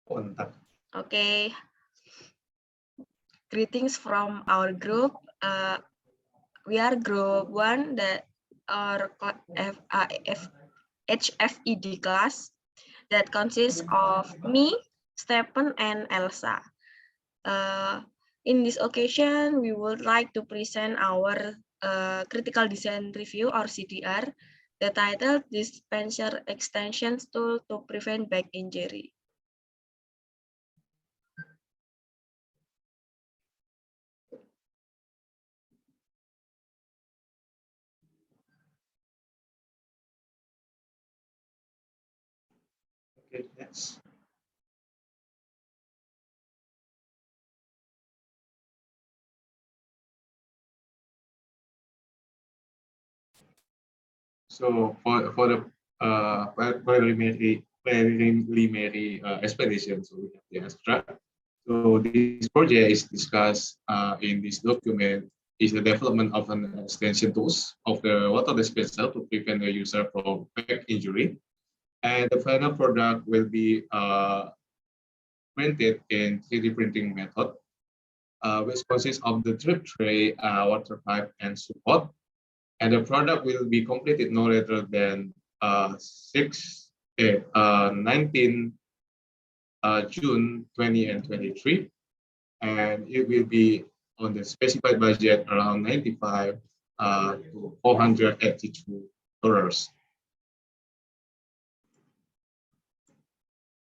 Okay. Greetings from our group. We are group 1 that are HFED class that consists of me, Stephen, and Elsa. In this occasion, we would like to present our critical design review or CDR, the title Dispenser Extensions Tool to Prevent Back Injury. Okay, next. So for the preliminary explanation, so we have the abstract. So this project is discussed in this document is the development of an extension tools of the water dispenser to prevent the user from back injury. And the final product will be printed in 3D printing method, which consists of the drip tray, water pipe, and support. And the product will be completed no later than 19 June 20 and 23. And it will be on the specified budget around 95 to $482.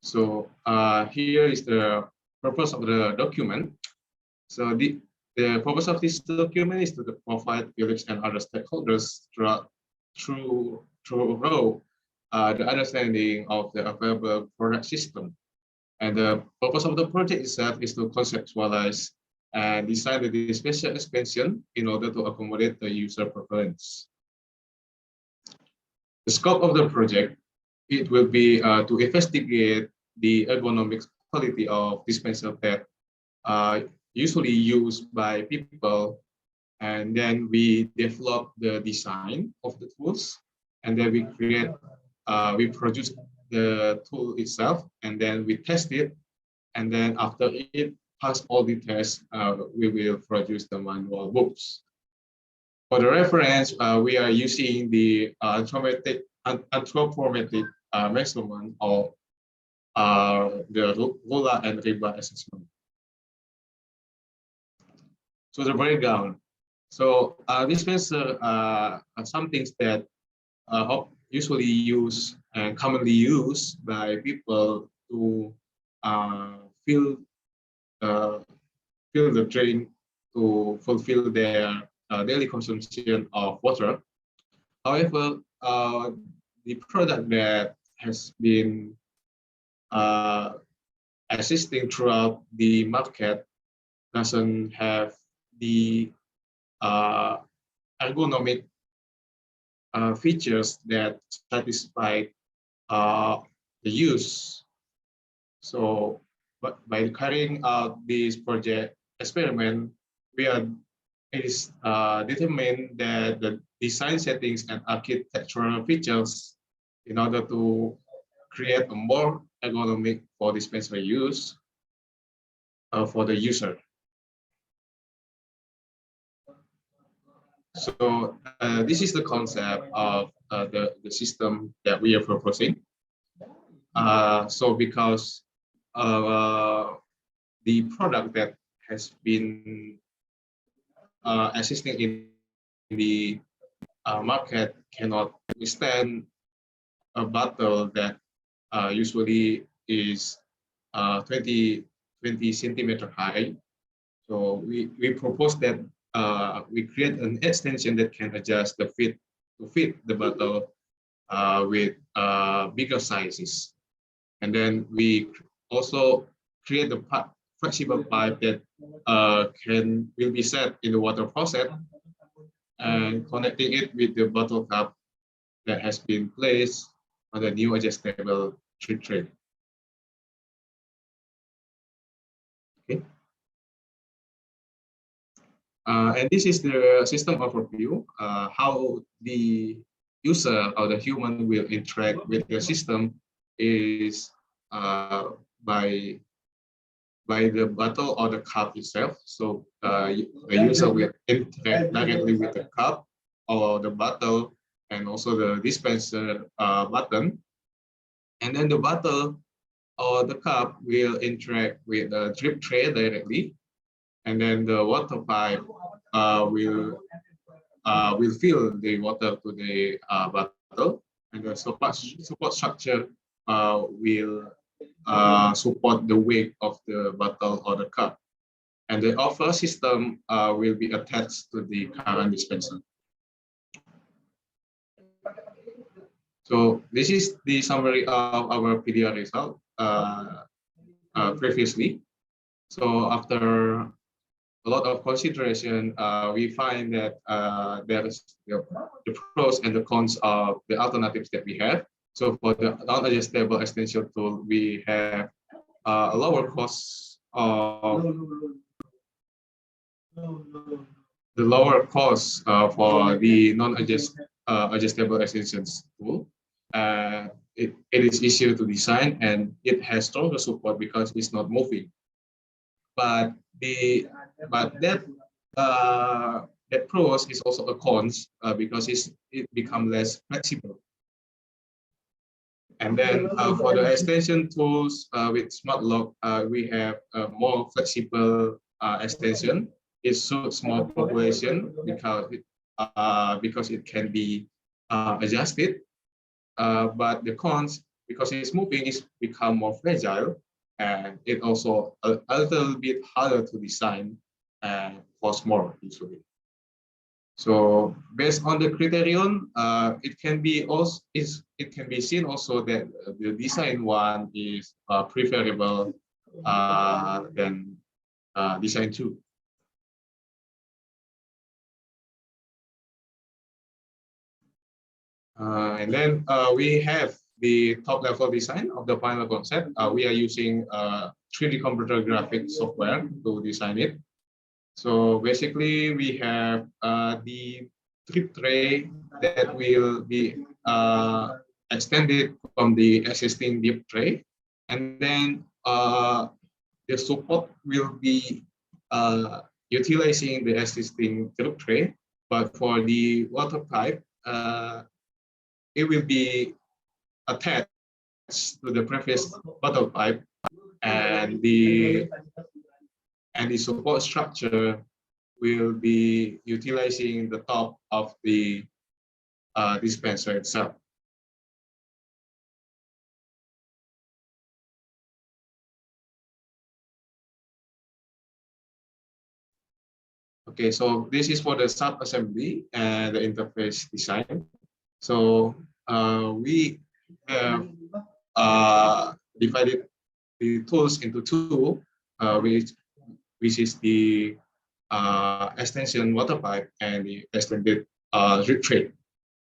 So here is the purpose of the document. So the purpose of this document is to provide Felix and other stakeholders through the understanding of the available product system. And the purpose of the project itself is to conceptualize and design the dispenser expansion in order to accommodate the user preference. The scope of the project, it will be to investigate the ergonomic quality of dispenser that usually used by people, and then we develop the design of the tools, and then we produce the tool itself, and then we test it, and then after it pass all the tests, we will produce the manual books. For the reference, we are using the anthropometric measurement of the Lola and Riba assessment. So the breakdown. So dispenser are some things that usually used and commonly used by people to fill the drain to fulfill their daily consumption of water. However, the product that has been existing throughout the market doesn't have the ergonomic features that satisfy the use. So, but by carrying out this project experiment, we are determined that the design settings and architectural features in order to create a more ergonomic for dispenser use for the user. So this is the concept of the system that we are proposing. So because the product that has been existing in the market cannot withstand a bottle that usually is 20 centimeter high. So we propose that we create an extension that can adjust the fit to fit the bottle with bigger sizes. And then we also create the flexible pipe that will be set in the water faucet and connecting it with the bottle cap that has been placed on the new adjustable drip tray. Okay. And this is the system overview, how the user or the human will interact with the system is by the bottle or the cup itself. So the user will interact directly with the cup or the bottle and also the dispenser button. And then the bottle or the cup will interact with the drip tray directly. And then the water pipe will fill the water to the bottle. And the support structure will support the weight of the bottle or the cup. And the offer system will be attached to the current dispenser. So this is the summary of our PDR result previously. So after a lot of consideration, we find that there is the pros and the cons of the alternatives that we have. So for the non-adjustable extension tool, we have a lower cost of for the non-adjustable extensions tool. It is easier to design and it has stronger support because it's not moving. But that pros is also a cons because it becomes less flexible. And then for the extension tools with smart lock, we have a more flexible extension. It suits more population because it can be adjusted. But the cons, because it's moving, it's become more fragile, and it also a little bit harder to design and cost more usually. So based on the criterion, it can be seen also that the design one is preferable than design two. And then we have the top level design of the final concept. We are using 3D computer graphics software to design it. So basically, we have the drip tray that will be extended from the existing drip tray, and then the support will be utilizing the existing drip tray, but for the water pipe, it will be attached to the previous bottle pipe, and the support structure will be utilizing the top of the dispenser itself. Okay, so this is for the sub-assembly and the interface design. So we have divided the tools into two, which is the extension water pipe and the extended drip tray.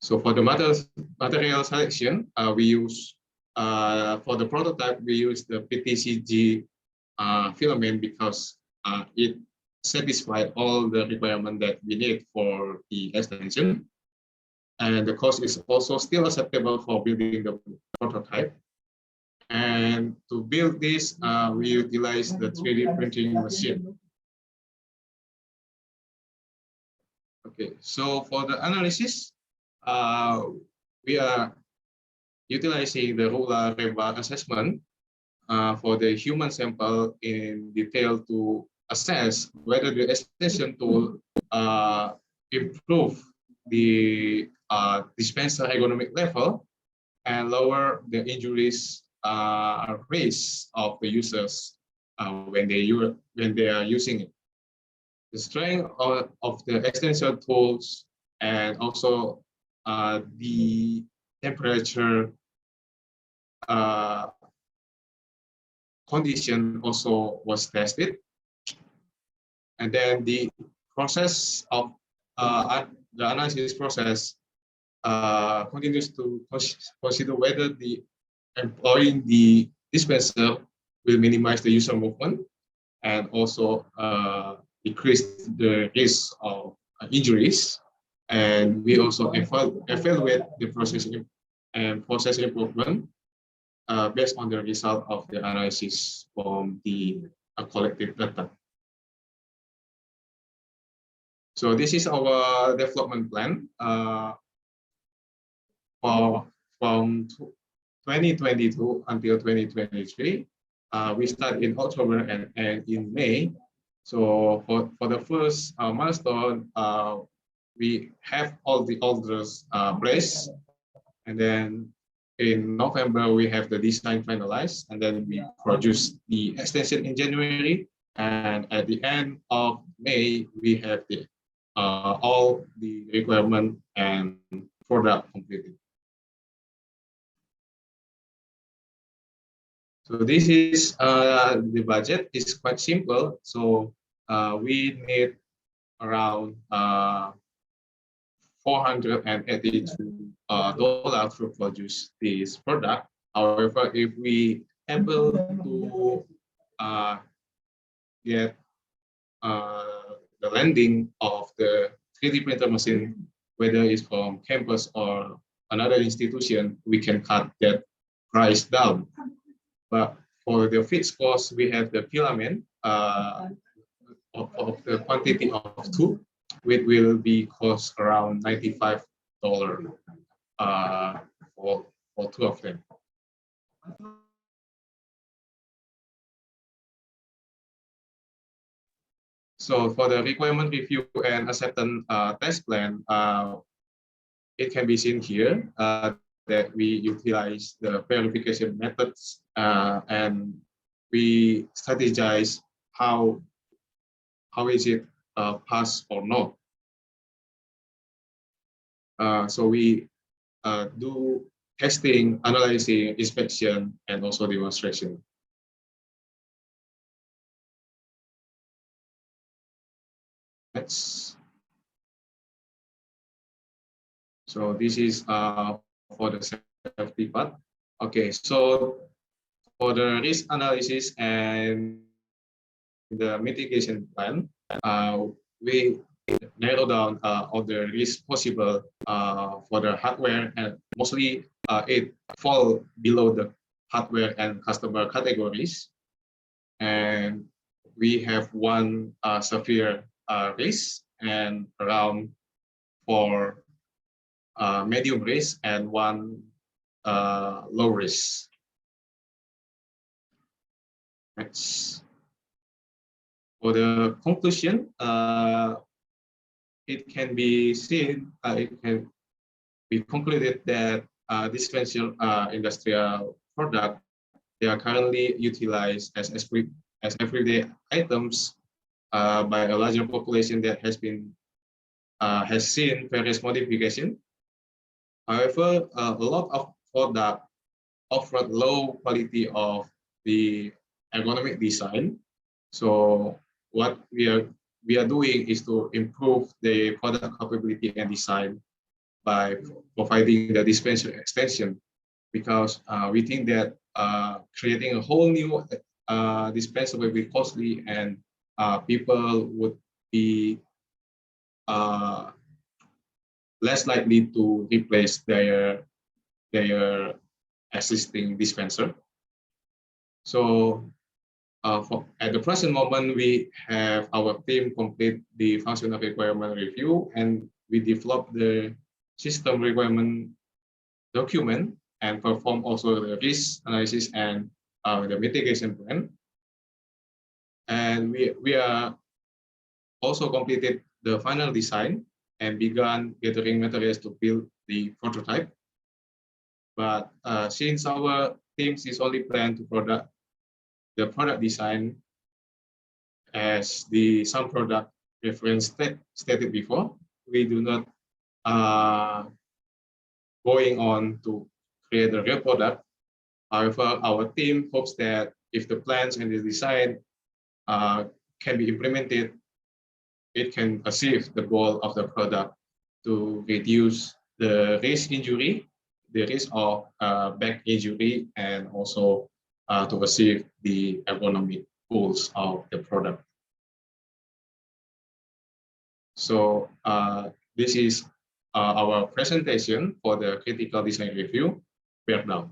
So for the material selection, we use for the prototype we use the PTCG filament because it satisfies all the requirements that we need for the extension, and the cost is also still acceptable for building the prototype. And to build this, we utilize the 3D printing machine. Okay, so for the analysis, we are utilizing the ruler REBA assessment for the human sample in detail to assess whether the extension tool improve the dispenser ergonomic level and lower the injuries risk of the users when they are using it. The strength of the extension tools and also the temperature condition also was tested. And then the process of the analysis process continues to consider whether the employing the dispenser will minimize the user movement and also decrease the risk of injuries. And we also evaluate the process improvement based on the result of the analysis from the collected data. So this is our development plan from 2022 until 2023. We start in October and in May. So for the first milestone, we have all the orders placed, and then in November we have the design finalized, and then we produce the extension in January, and at the end of May we have the all the requirement and product completed. So this is the budget is quite simple. So we need around $482 to produce this product. However, if we able to get the landing of the 3D printer machine, whether it's from campus or another institution, we can cut that price down. But for the fixed cost, we have the filament of the quantity of 2, which will be cost around $95 for 2 of them. So for the requirement review and acceptance test plan, it can be seen here that we utilize the verification methods and we strategize how is it pass or not. So we do testing, analyzing, inspection, and also demonstration. Next. So this is for the safety part. Okay, so for the risk analysis and the mitigation plan, we narrow down all the risks possible for the hardware, and mostly it fall below the hardware and customer categories. And we have one severe risk and around 4 medium risk and 1 low risk. Next. For the conclusion, it can be seen, it can be concluded that dispenser industrial product, they are currently utilized as everyday items by a larger population that has seen various modification. However, a lot of product offer low quality of the ergonomic design. So what we are doing is to improve the product capability and design by providing the dispenser extension, because we think that creating a whole new dispenser will be costly, and people would be less likely to replace their existing dispenser. So at the present moment, we have our team complete the functional requirement review, and we develop the system requirement document and perform also the risk analysis and the mitigation plan. And we are also completed the final design and began gathering materials to build the prototype. But since our teams is only planned to the product design as some product reference stated before, we do not going on to create a real product. However, our team hopes that if the plans and the design can be implemented, it can achieve the goal of the product to reduce the risk injury, the risk of back injury, and also to achieve the ergonomic goals of the product. So this is our presentation for the critical design review breakdown.